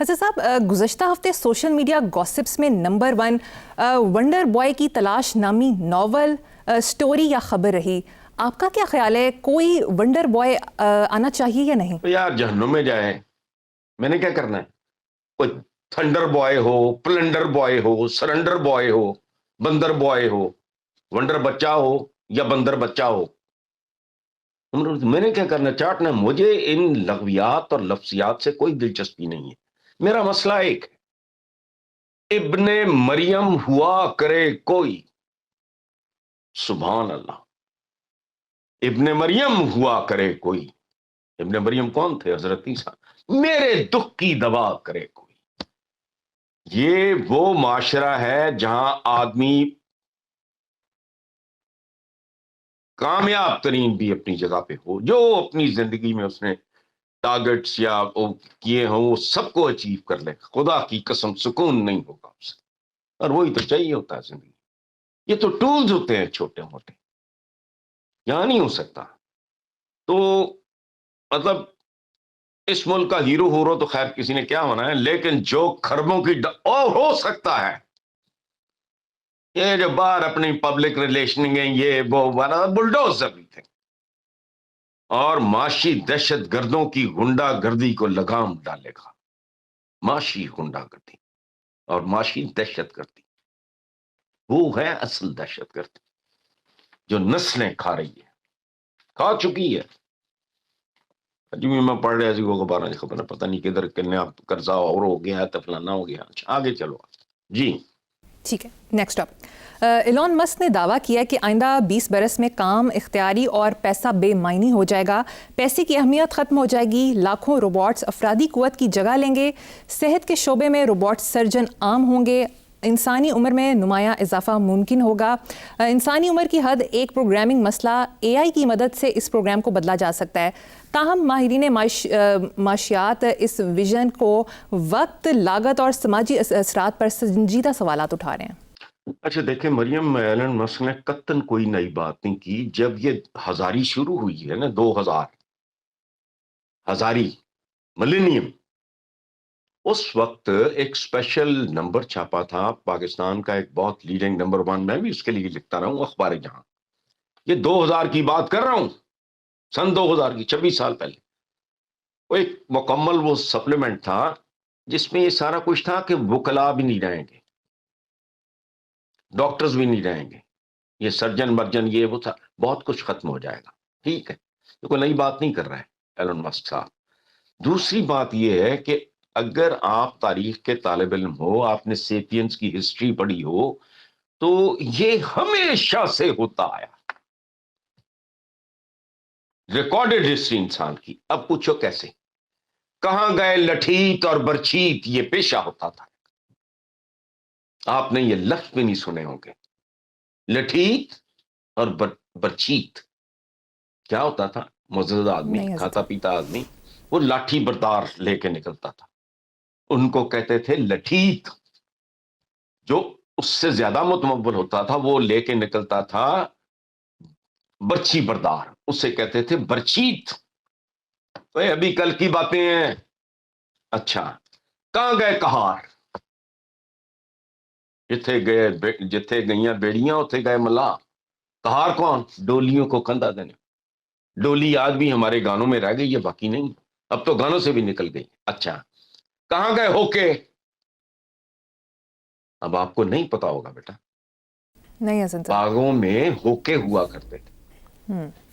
حسن صاحب، گزشتہ ہفتے سوشل میڈیا گوسپس میں نمبر 1 ونڈر بوائے کی تلاش نامی ناول سٹوری یا خبر رہی. آپ کا کیا خیال ہے، کوئی ونڈر بوائے آنا چاہیے یا نہیں؟ یار جہنم میں جائے، میں نے کیا کرنا ہے؟ کوئی تھنڈر بوائے ہو، پلنڈر بوائے ہو، سرنڈر بوائے ہو، بندر بوائے ہو، ونڈر بچہ ہو یا بندر بچہ ہو، میں نے کیا کرنا چاٹنا؟ مجھے ان لغویات اور لفظیات سے کوئی دلچسپی نہیں ہے. میرا مسئلہ ایک ہے، ابن مریم ہوا کرے کوئی. سبحان اللہ، ابن مریم ہوا کرے کوئی. ابن مریم کون تھے؟ حضرت عیسیٰ. میرے دکھ کی دوا کرے کوئی. یہ وہ معاشرہ ہے جہاں آدمی کامیاب ترین بھی اپنی جگہ پہ ہو، جو اپنی زندگی میں اس نے ٹارگٹس یا کیے ہوں وہ سب کو اچیو کر لے. خدا کی قسم سکون نہیں ہوگا اسے، اور وہی تو چاہیے ہوتا ہے زندگی. یہ تو ٹولز ہوتے ہیں چھوٹے موٹے، یہاں نہیں ہو سکتا. تو مطلب اس ملک کا ہیرو تو خیر کسی نے کیا ہونا ہے، لیکن جو خربوں کی ہو سکتا ہے، یہ جو باہر اپنی پبلک ریلیشننگ ہے، یہ وہ بلڈوز ایوریتھنگ، اور معاشی دہشت گردوں کی غنڈہ گردی کو لگام ڈالے گا. معاشی غنڈہ گردی اور معاشی دہشت گردی، وہ ہے اصل دہشت گردی جو نسلیں کھا رہی ہے، کھا چکی ہے. جی میں پڑھ رہا سی وہ بارہ خبر پتہ نہیں کدھر کنے قرضہ اور ہو گیا تو فلانا ہو گیا. آگے چلو جی. ٹھیک ہے، نیکسٹ اپ. ایلون مسک نے دعویٰ کیا کہ آئندہ 20 برس میں کام اختیاری اور پیسہ بے معنی ہو جائے گا. پیسے کی اہمیت ختم ہو جائے گی. لاکھوں روبوٹس افرادی قوت کی جگہ لیں گے. صحت کے شعبے میں روبوٹ سرجن عام ہوں گے. انسانی عمر میں نمایاں اضافہ ممکن ہوگا. انسانی عمر کی حد ایک پروگرامنگ مسئلہ اے آئی کی مدد سے اس پروگرام کو بدلا جا سکتا ہے. تاہم ماہرین معاشیات اس ویژن کو وقت، لاگت اور سماجی اثرات پر سنجیدہ سوالات اٹھا رہے ہیں. اچھا دیکھیں مریم، ایلن مسک نے قطعاً کوئی نئی بات نہیں کی. جب یہ ہزاری شروع ہوئی ہے نا، 2000 ہزاری ملینیم، اس وقت ایک اسپیشل نمبر چھاپا تھا پاکستان کا، ایک بہت لیڈنگ نمبر 1. میں بھی اس کے لیے لکھتا رہا ہوں اخبار جہاں. یہ 2000 کی بات کر رہا ہوں، سن 2000 کی، 26 سال پہلے. وہ ایک مکمل وہ سپلیمنٹ تھا جس میں یہ سارا کچھ تھا کہ وکلا بھی نہیں رہیں گے، ڈاکٹرز بھی نہیں رہیں گے، یہ سرجن مرجن یہ وہ تھا، بہت کچھ ختم ہو جائے گا. ٹھیک ہے، تو کوئی نئی بات نہیں کر رہا ہے ایلن مسک صاحب. دوسری بات یہ ہے کہ اگر آپ تاریخ کے طالب علم ہو، آپ نے سیپینز کی ہسٹری پڑھی ہو، تو یہ ہمیشہ سے ہوتا آیا، ریکارڈڈ ہسٹری انسان کی. اب پوچھو کیسے؟ کہاں گئے لٹھیت اور برچیت، یہ پیشہ ہوتا تھا. آپ نے یہ لفظ بھی نہیں سنے ہوں گے، لٹھیت اور برچیت. کیا ہوتا تھا؟ معزز آدمی، نہیں کھاتا حضرت. پیتا آدمی، وہ لاٹھی بردار لے کے نکلتا تھا، ان کو کہتے تھے لٹھیت. جو اس سے زیادہ متمول ہوتا تھا وہ لے کے نکلتا تھا برچی بردار، اسے کہتے تھے برچیت. ابھی کل کی باتیں ہیں. اچھا، کہاں گئے کہار؟ جتھے گئیاں بیڑیاں اتھے گئے ملا. کہار کون؟ ڈولیوں کو کندھا دینے. ڈولی آج بھی ہمارے گانوں میں رہ گئی ہے، باقی نہیں، اب تو گانوں سے بھی نکل گئی. اچھا، کہاں گئے ہو کے؟ اب آپ کو نہیں پتا ہوگا بیٹا، نہیں حسن صاحب. باغوں میں ہوکے ہوا کرتے تھے،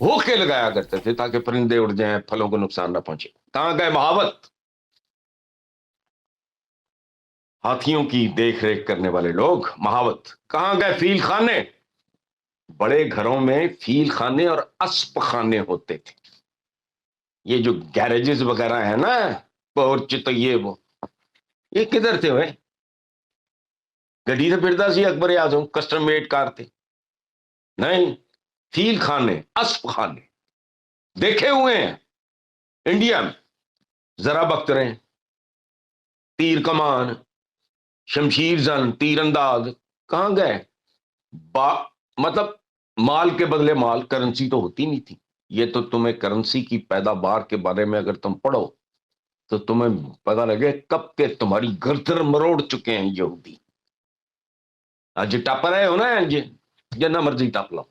ہوکے لگایا کرتے تھے تاکہ پرندے اڑ جائیں، پھلوں کو نقصان نہ پہنچے. کہاں گئے بہاوت؟ ہاتھیوں کی دیکھ ریکھ کرنے والے لوگ، مہاوت. کہاں گئے فیل خانے؟ بڑے گھروں میں فیل خانے اور اسپ خانے ہوتے تھے. یہ جو گیریجز وغیرہ ہیں نا، پورچ تو یہ کدھر تھے ہوئے؟ گڈی سے پھرتا سی اکبر اعظم، کسٹم میڈ کار تھے. نہیں، فیل خانے، اسپ خانے دیکھے ہوئے ہیں انڈیا میں. ذرا بختریں، تیر کمان، شمشیر زن، تیر انداز. کہاں گئے؟ مطلب مال کے بدلے مال، کرنسی تو ہوتی نہیں تھی. یہ تو تمہیں کرنسی کی پیداوار کے بارے میں اگر تم پڑھو تو تمہیں پتا لگے کب کے تمہاری گردن مروڑ چکے ہیں یہودی. آج ٹپ رہے ہو نا یہ جنا مرضی ٹپ لو.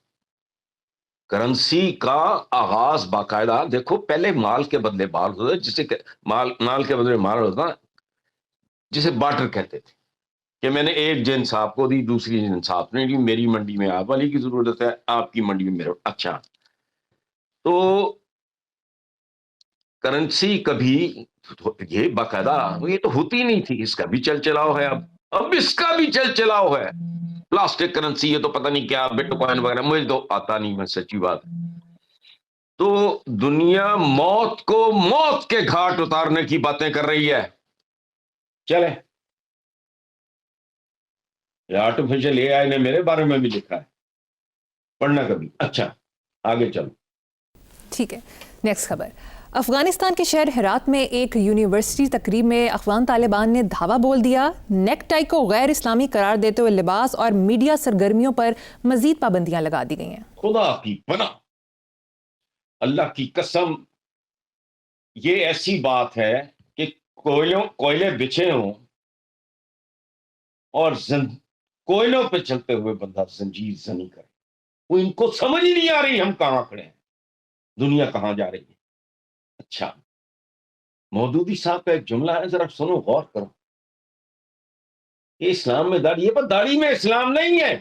کرنسی کا آغاز باقاعدہ دیکھو، پہلے مال کے بدلے مال ہوتا، جسے مال کے بدلے مال ہوتا، جسے بارٹر کہتے تھے، کہ میں نے ایک جنس آپ کو دی، دوسری جنس آپ نے دی، میری منڈی میں آپ والی کی ضرورت ہے، آپ کی منڈی میں میرا. اچھا، تو کرنسی کبھی یہ باقاعدہ یہ تو ہوتی نہیں تھی، اس کا بھی چل چلاؤ ہے. اب اس کا بھی چل چلاؤ ہے. پلاسٹک کرنسی ہے تو پتہ نہیں کیا بٹ کوائن وغیرہ، مجھے تو آتا نہیں، میں سچی بات. تو دنیا موت کو موت کے گھاٹ اتارنے کی باتیں کر رہی ہے. چلے، آرٹیفیشل اے آئی نے میرے بارے میں بھی لکھا ہے، پڑھنا کبھی. اچھا آگے چلو. ٹھیک ہے، نیکسٹ خبر. افغانستان کے شہر ہرات میں ایک یونیورسٹی تقریب میں افغان طالبان نے دھاوا بول دیا. نیک ٹائی کو غیر اسلامی قرار دیتے ہوئے لباس اور میڈیا سرگرمیوں پر مزید پابندیاں لگا دی گئی ہیں. خدا کی پناہ، اللہ کی قسم، یہ ایسی بات ہے کہ کوئلے بچھے ہوں اور کوئلوں پہ چلتے ہوئے بندہ زنجیر زنی کرے. وہ ان کو سمجھ ہی نہیں آ رہی ہم کہاں کھڑے ہیں، دنیا کہاں جا رہی ہے. اچھا، مودودی صاحب کا ایک جملہ ہے، ذرا سنو، غور کرو. یہ اسلام میں داڑھی ہے، پر داڑھی میں اسلام نہیں ہے.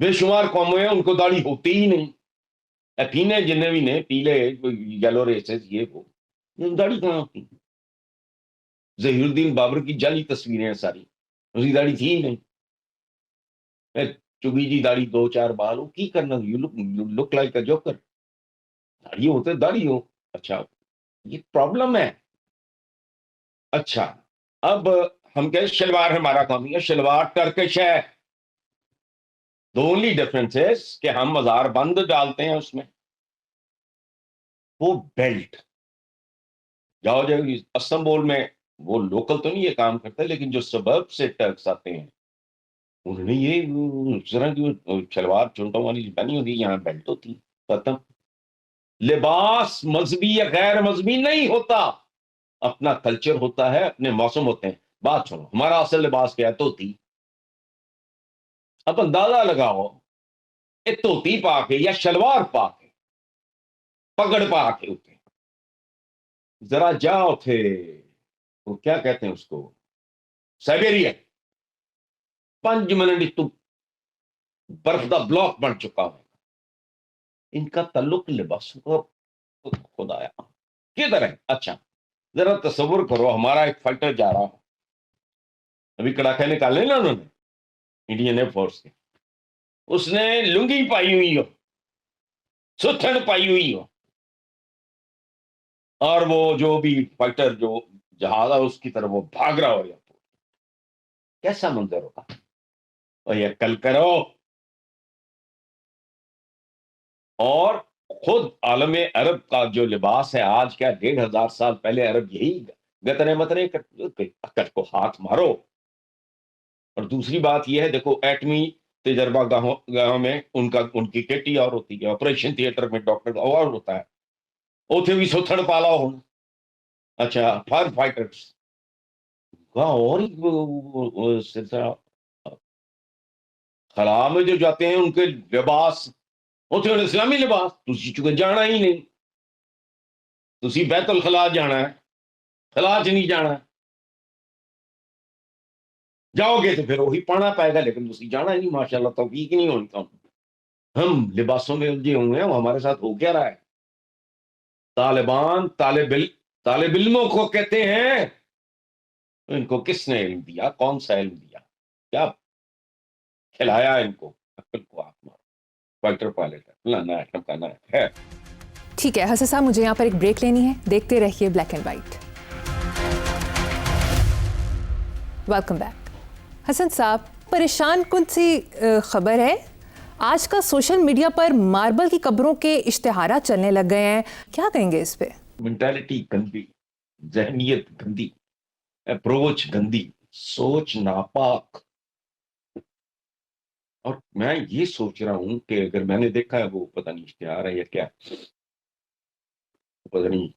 بے شمار قومیں ہیں ان کو داڑھی ہوتی ہی نہیں. پینے جنہیں بھی نے پیلے یلو ریسز یہ وہ داڑھی کہاں ہوتی. ظہیر الدین بابر کی جعلی تصویریں ہیں ساری، اس کی داڑھی تھی ہی نہیں. چگی جی داڑھی، دو چار بال، وہ کی کرنا، you look like a joker. داڑھی ہوتے داڑھی ہو. اچھا، یہ پرابلم ہے. اچھا، اب ہم کہیں شلوار ہمارا کام ہے، شلوار ٹرکش ہے. The only difference is کہ ہم مزار بند ڈالتے ہیں اس میں. وہ بیلٹ جاؤ استنبول میں، وہ لوکل تو نہیں یہ کام کرتے، لیکن جو سبرب سے ٹرکس آتے ہیں انہوں نے یہ اس طرح کی شلوار چونٹوں والی پہنی ہوتی، یہاں بیلٹ ہوتی. ختم. لباس مذہبی یا غیر مذہبی نہیں ہوتا، اپنا کلچر ہوتا ہے، اپنے موسم ہوتے ہیں. بات سنو، ہمارا اصل لباس کیا ہے؟ دھوتی. اب اندازہ لگاؤ، دھوتی پا کے یا شلوار پا کے، پگڑ پا کے ہوتے ہیں، ذرا جاؤ تھے وہ کیا کہتے ہیں اس کو، سائبیریا، 5 منٹ تو برف کا بلاک بن چکا ہے. ان کا تعلق لباسوں کو خدایا کدھر ہے. اچھا ذرا تصور کرو، ہمارا ایک فائٹر جا رہا ہو، ابھی کڑاکے نکالے نا انہوں نے انڈین ایئر فورس کے، اس نے لنگی پائی ہوئی ہو، ستھن پائی ہوئی ہو، اور وہ جو بھی فائٹر جو جہاز ہے اس کی طرف وہ بھاگ رہا ہو، کیسا منظر ہوگا. اور یہ کل کرو، اور خود عالم عرب کا جو لباس ہے آج، کیا 1500 سال پہلے عرب یہی گترے مترے عقل کو ہاتھ مارو. اور دوسری بات یہ ہے، دیکھو ایٹمی تجربہ گاہوں میں ان کی کٹی اور ہوتی ہے، آپریشن تھیٹر میں ڈاکٹر اور ہوتا ہے، اوتھے بھی ستھن پالا ہونا. اچھا، فائر فائٹرز اور سلسلہ خلا میں جو جاتے ہیں ان کے لباس اتنے اسلامی لباس، تسی چونکہ جانا ہی نہیں، تسی بیت الخلا جانا ہے، خلا چ نہیں جانا. جاؤ گے تو پھر وہی پانا پائے گا، لیکن تسی جانا ہی نہیں. ماشاء اللہ توفیق نہیں ہونی. ہم لباسوں میں الجھے ہوئے ہیں. وہ ہمارے ساتھ ہو کیا رہا ہے؟ طالبان طالب علموں کو کہتے ہیں، ان کو کس نے علم دیا؟ کون سا علم دیا؟ کیا کھلایا ان کو؟ عقل کو آپ مارو. فائٹر پائلٹ ہے، لانا ہے ٹمکانا ہے. ٹھیک ہے حسن صاحب، مجھے یہاں پر ایک بریک لینی ہے، دیکھتے رہیے black and white. Welcome back. Hasan صاحب، پریشان کن سی خبر ہے، آج کا سوشل میڈیا پر ماربل کی قبروں کے اشتہارات چلنے لگ گئے ہیں، کیا کہیں گے اس پہ؟ مینٹالٹی گندی، ذہنیت گندی، اپروچ گندی، سوچ ناپاک. اور میں یہ سوچ رہا ہوں کہ اگر میں نے دیکھا ہے وہ پتہ نہیں اشتہار ہے یا کیا، پتہ نہیں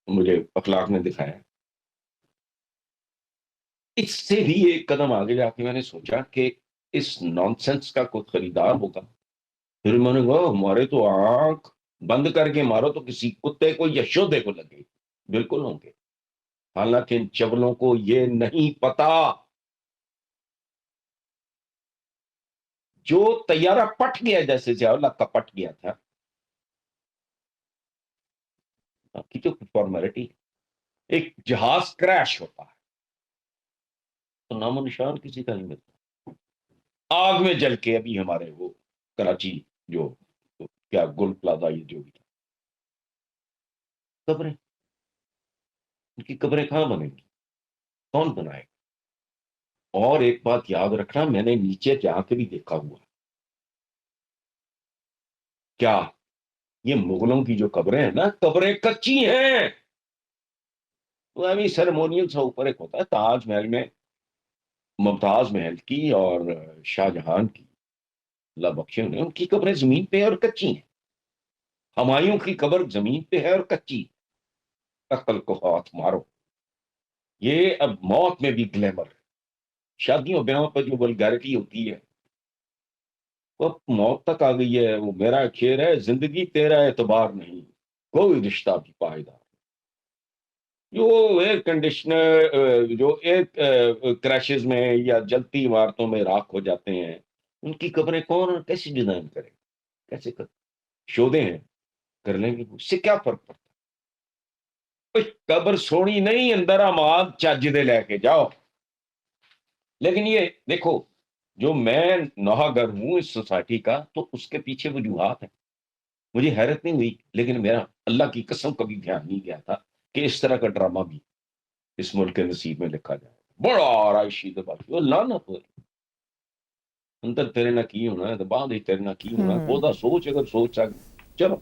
مجھے اخلاق نے دکھایا. اس سے بھی ایک قدم آگے جا کے میں نے سوچا کہ اس نان سینس کا کوئی خریدار ہوگا. پھر میں نے کہا ہمارے تو آنکھ بند کر کے مارو تو کسی کتے کو یا شودے کو لگے. بالکل ہوں گے. حالانکہ ان چبلوں کو یہ نہیں پتا. جو طیارہ پٹ گیا جیسے ضیاء اللہ کا پٹ گیا تھا کی تو فارمیلٹی. ایک جہاز کریش ہوتا ہے تو نام و نشان کسی کا نہیں ملتا. آگ میں جل کے ابھی ہمارے وہ کراچی جو کیا گل پلازا یہ جو بھی تھا قبریں ان کی قبریں کہاں بنیں گی؟ کون بنائے گا؟ اور ایک بات یاد رکھنا میں نے نیچے جا کے بھی دیکھا ہوا کیا یہ مغلوں کی جو قبریں ہیں نا قبریں کچی ہیں. تو ابھی سیریمونیل سا اوپر ایک ہوتا ہے تاج محل میں ممتاز محل کی اور شاہ جہان کی اللہ بخشے انہیں ان کی قبریں زمین پہ ہیں اور کچی ہیں. ہمایوں کی قبر زمین پہ ہے اور کچی. عقل کو ہاتھ مارو. یہ اب موت میں بھی گلیمر. شادیوں بیاہوں پر جو ولگیرٹی ہوتی ہے وہ موت تک آ گئی ہے. وہ میرا ایک شعر ہے زندگی تیرا اعتبار نہیں کوئی رشتہ بھی پائیدار. جو ایئر کنڈیشنر جو ایئر کریشز میں یا جلتی عمارتوں میں راکھ ہو جاتے ہیں ان کی قبریں کون کیسے ڈیزائن کرے کیسے کر شودے ہیں کر لیں گے. اس سے کیا فرق پڑتا ہے؟ قبر سونی نہیں اندر آماد چاجدے لے کے جاؤ. لیکن یہ دیکھو جو میں نوحہ گر ہوں اس سوسائٹی کا تو اس کے پیچھے وجوہات ہیں. مجھے حیرت نہیں ہوئی لیکن میرا اللہ کی قسم کبھی دھیان نہیں گیا تھا کہ اس طرح کا ڈرامہ بھی اس ملک کے نصیب میں لکھا جائے. بڑا آرائشی دبا لانت ہو اندر تیرے نہ کی ہونا ہے تو بعد ہی تیرے نہ کی ہونا ہے. خدا سوچ اگر سوچ سکے چلو